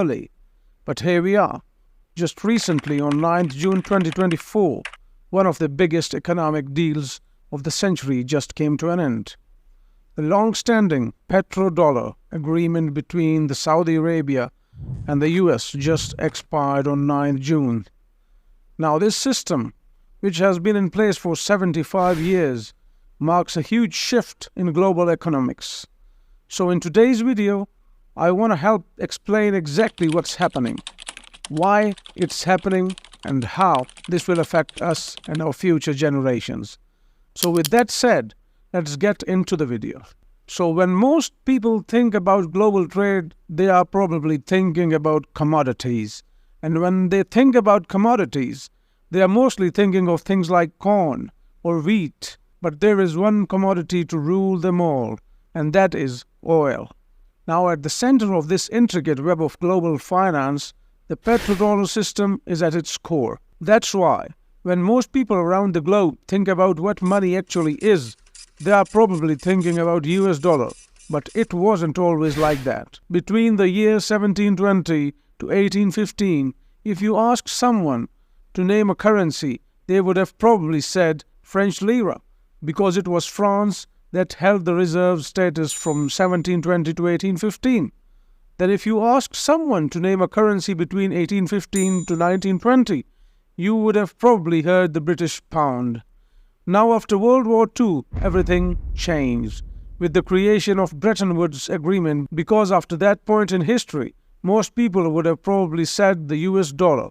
early. But here we are. Just recently, on 9th June 2024, one of the biggest economic deals of the century just came to an end. The long-standing Petrodollar agreement between the Saudi Arabia and the US just expired on 9th June. Now this system, which has been in place for 75 years, marks a huge shift in global economics. So in today's video, I want to help explain exactly what's happening, why it's happening, and how this will affect us and our future generations. So with that said, let's get into the video. So when most people think about global trade, they are probably thinking about commodities. And when they think about commodities, they are mostly thinking of things like corn or wheat. But there is one commodity to rule them all, and that is oil. Now at the center of this intricate web of global finance, the petrodollar system is at its core. That's why, when most people around the globe think about what money actually is, they are probably thinking about US dollar, but it wasn't always like that. Between the year 1720 to 1815, if you ask someone to name a currency, they would have probably said French lira, because it was France that held the reserve status from 1720 to 1815. Then if you ask someone to name a currency between 1815 to 1920, you would have probably heard the British pound. Now after World War II, everything changed with the creation of Bretton Woods Agreement, because after that point in history, most people would have probably said the US dollar.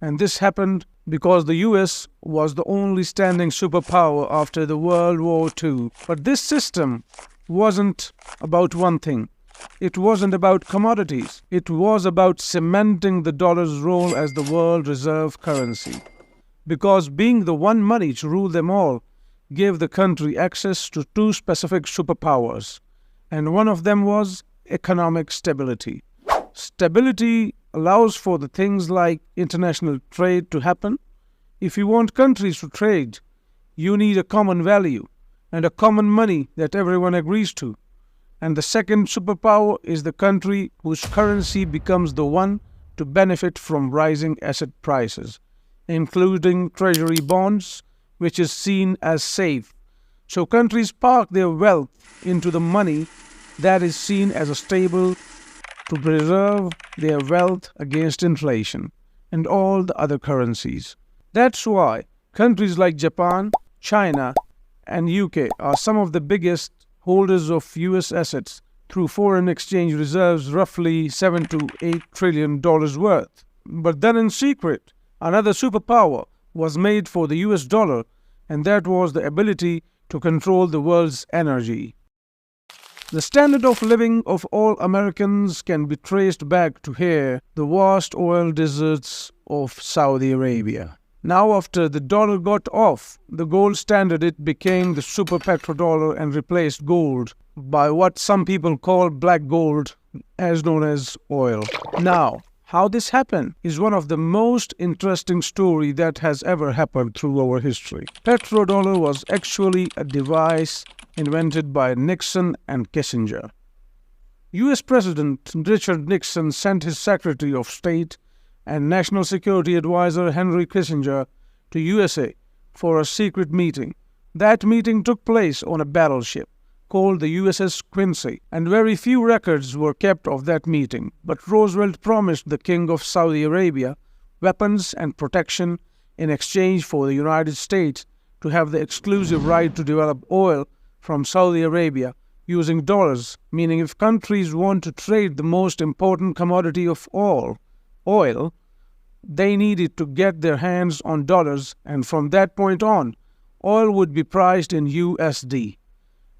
And this happened because the US was the only standing superpower after the World War II. But this system wasn't about one thing. It wasn't about commodities. It was about cementing the dollar's role as the world reserve currency. Because being the one money to rule them all gave the country access to two specific superpowers. And one of them was economic stability. Stability allows for the things like international trade to happen. If you want countries to trade, you need a common value and a common money that everyone agrees to. And the second superpower is the country whose currency becomes the one to benefit from rising asset prices, including treasury bonds, which is seen as safe. So countries park their wealth into the money that is seen as a stable to preserve their wealth against inflation and all the other currencies. That's why countries like Japan, China, and UK are some of the biggest holders of US assets through foreign exchange reserves, roughly $7 to $8 trillion worth. But then in secret, another superpower was made for the US dollar, and that was the ability to control the world's energy. The standard of living of all Americans can be traced back to here, the vast oil deserts of Saudi Arabia. Now after the dollar got off the gold standard, it became the super petrodollar and replaced gold by what some people call black gold, as known as oil. Now, how this happened is one of the most interesting stories that has ever happened through our history. Petrodollar was actually a device invented by Nixon and Kissinger. US President Richard Nixon sent his Secretary of State and National Security Advisor Henry Kissinger to USA for a secret meeting. That meeting took place on a battleship called the USS Quincy, and very few records were kept of that meeting. But Roosevelt promised the King of Saudi Arabia weapons and protection in exchange for the United States to have the exclusive right to develop oil from Saudi Arabia using dollars, meaning if countries want to trade the most important commodity of all, oil, they needed to get their hands on dollars, and from that point on, oil would be priced in USD.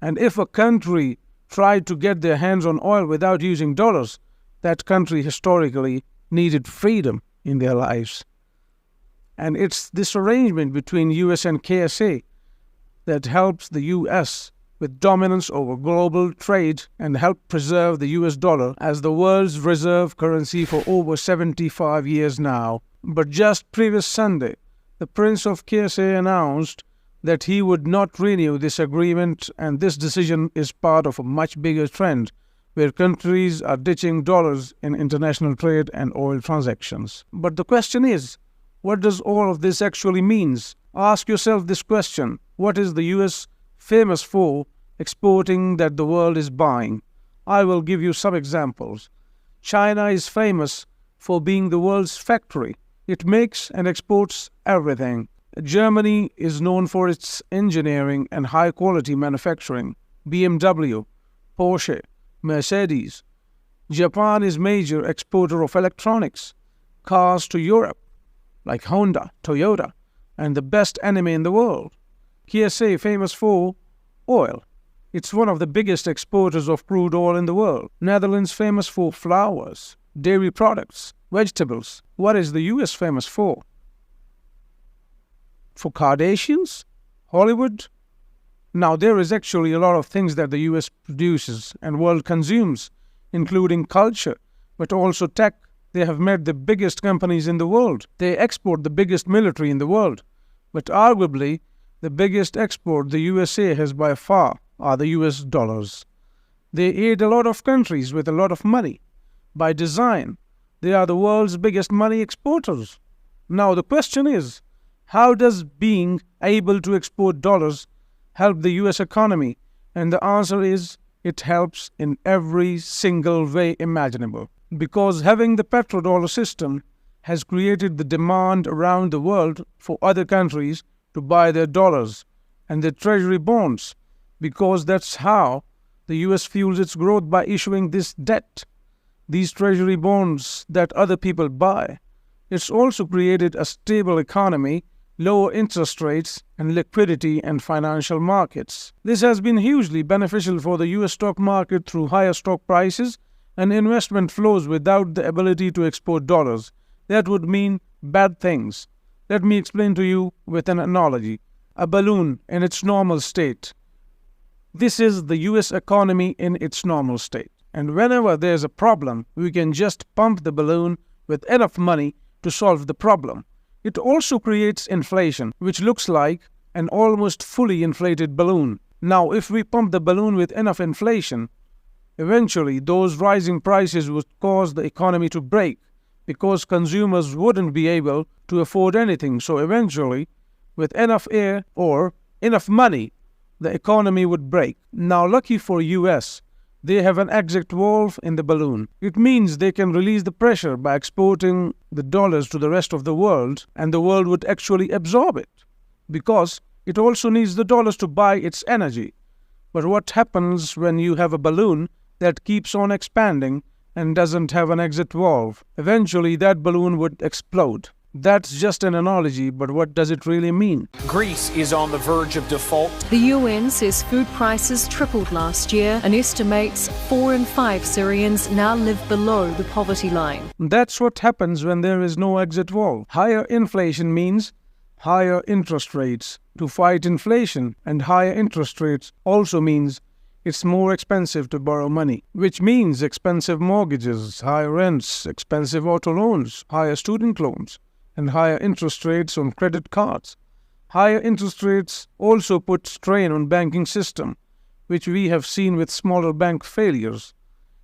And if a country tried to get their hands on oil without using dollars, that country historically needed freedom in their lives. And it's this arrangement between US and KSA that helps the US with dominance over global trade and help preserve the US dollar as the world's reserve currency for over 75 years now. But just previous Sunday, the Prince of KSA announced that he would not renew this agreement, and this decision is part of a much bigger trend where countries are ditching dollars in international trade and oil transactions. But the question is, what does all of this actually mean? Ask yourself this question: what is the US famous for exporting that the world is buying? I will give you some examples. China is famous for being the world's factory. It makes and exports everything. Germany is known for its engineering and high-quality manufacturing. BMW, Porsche, Mercedes. Japan is major exporter of electronics, cars to Europe, like Honda, Toyota, and the best anime in the world. KSA famous for oil. It's one of the biggest exporters of crude oil in the world. Netherlands famous for flowers, dairy products, vegetables. What is the US famous for? For Kardashians? Hollywood? Now, there is actually a lot of things that the US produces and world consumes, including culture, but also tech. They have made the biggest companies in the world. They export the biggest military in the world. But arguably, the biggest export the USA has by far are the US dollars. They aid a lot of countries with a lot of money. By design, they are the world's biggest money exporters. Now the question is, how does being able to export dollars help the US economy? And the answer is, it helps in every single way imaginable. Because having the petrodollar system has created the demand around the world for other countries to buy their dollars and their treasury bonds, because that's how the US fuels its growth, by issuing this debt, these treasury bonds that other people buy. It's also created a stable economy, lower interest rates, and liquidity and financial markets. This has been hugely beneficial for the US stock market through higher stock prices and investment flows. Without the ability to export dollars, that would mean bad things. Let me explain to you with an analogy. A balloon in its normal state. This is the US economy in its normal state. And whenever there's a problem, we can just pump the balloon with enough money to solve the problem. It also creates inflation, which looks like an almost fully inflated balloon. Now, if we pump the balloon with enough inflation, eventually those rising prices would cause the economy to break, because consumers wouldn't be able to afford anything. So eventually, with enough air or enough money, the economy would break. Now, lucky for US, they have an exit valve in the balloon. It means they can release the pressure by exporting the dollars to the rest of the world, and the world would actually absorb it, because it also needs the dollars to buy its energy. But what happens when you have a balloon that keeps on expanding and doesn't have an exit valve? Eventually, that balloon would explode. That's just an analogy, but what does it really mean? Greece is on the verge of default. The UN says food prices tripled last year and estimates 4 in 5 Syrians now live below the poverty line. That's what happens when there is no exit valve. Higher inflation means higher interest rates. To fight inflation and higher interest rates also means it's more expensive to borrow money, which means expensive mortgages, higher rents, expensive auto loans, higher student loans, and higher interest rates on credit cards. Higher interest rates also put strain on banking system, which we have seen with smaller bank failures.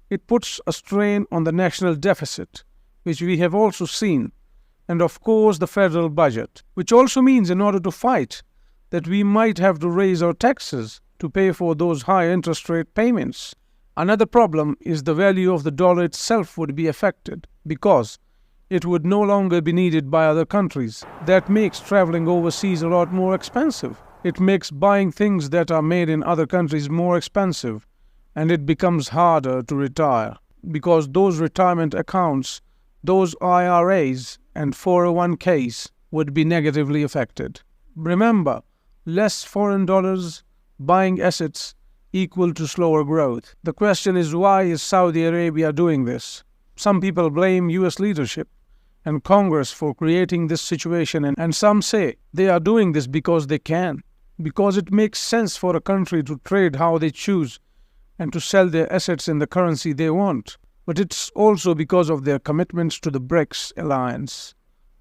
It puts a strain on the national deficit, which we have also seen, and of course the federal budget, which also means in order to fight that we might have to raise our taxes to pay for those high interest rate payments. Another problem is the value of the dollar itself would be affected, because it would no longer be needed by other countries. That makes traveling overseas a lot more expensive. It makes buying things that are made in other countries more expensive, and it becomes harder to retire, because those retirement accounts, those IRAs and 401ks would be negatively affected. Remember, less foreign dollars buying assets equal to slower growth. The question is, why is Saudi Arabia doing this? Some people blame US leadership and Congress for creating this situation, and some say they are doing this because they can, because it makes sense for a country to trade how they choose and to sell their assets in the currency they want. But it's also because of their commitments to the Brics alliance.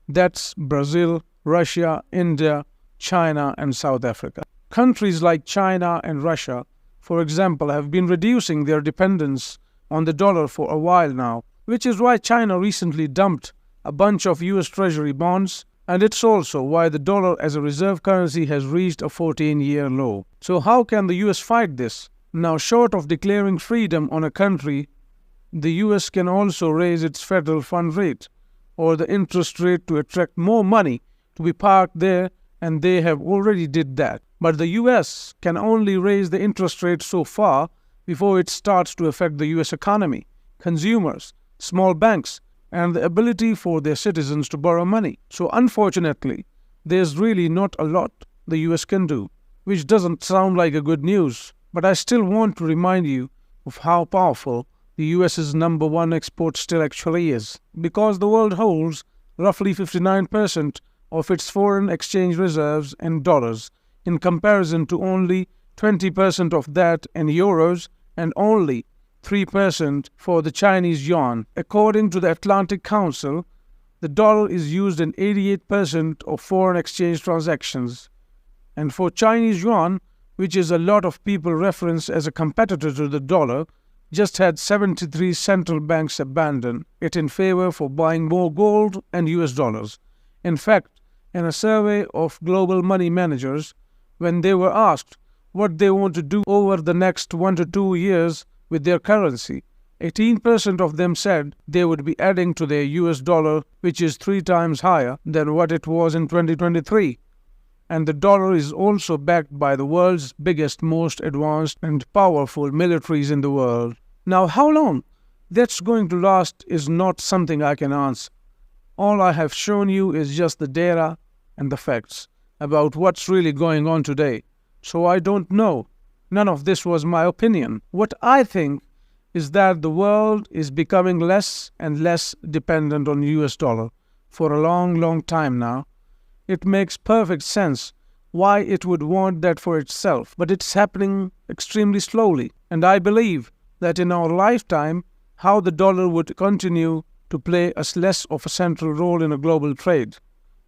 That's Brazil, Russia, India, China, and South Africa. Countries like China and Russia, for example, have been reducing their dependence on the dollar for a while now, which is why China recently dumped a bunch of US Treasury bonds, and it's also why the dollar as a reserve currency has reached a 14-year low. So how can the US fight this? Now, short of declaring freedom on a country, the US can also raise its federal fund rate or the interest rate to attract more money to be parked there, and they have already did that. But the US can only raise the interest rate so far before it starts to affect the US economy, consumers, small banks, and the ability for their citizens to borrow money. So unfortunately, there's really not a lot the US can do, which doesn't sound like a good news. But I still want to remind you of how powerful the US's #1 export still actually is, because the world holds roughly 59% of its foreign exchange reserves in dollars, in comparison to only 20% of that in euros and only 3% for the Chinese yuan. According to the Atlantic Council, the dollar is used in 88% of foreign exchange transactions. And for Chinese yuan, which is a lot of people reference as a competitor to the dollar, just had 73 central banks abandon it in favor for buying more gold and US dollars. In fact, in a survey of global money managers, when they were asked what they want to do over the next 1 to 2 years with their currency, 18% of them said they would be adding to their US dollar, which is 3 times higher than what it was in 2023. And the dollar is also backed by the world's biggest, most advanced and powerful militaries in the world. Now, how long that's going to last is not something I can answer. All I have shown you is just the data and the facts about what's really going on today. So I don't know. None of this was my opinion. What I think is that the world is becoming less and less dependent on US dollar for a long, long time now. It makes perfect sense why it would want that for itself, but it's happening extremely slowly. And I believe that in our lifetime, how the dollar would continue to play less of a central role in a global trade.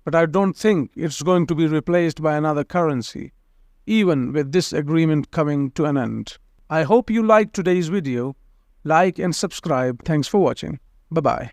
But I don't think it's going to be replaced by another currency, even with this agreement coming to an end. I hope you liked today's video. Like and subscribe. Thanks for watching. Bye-bye.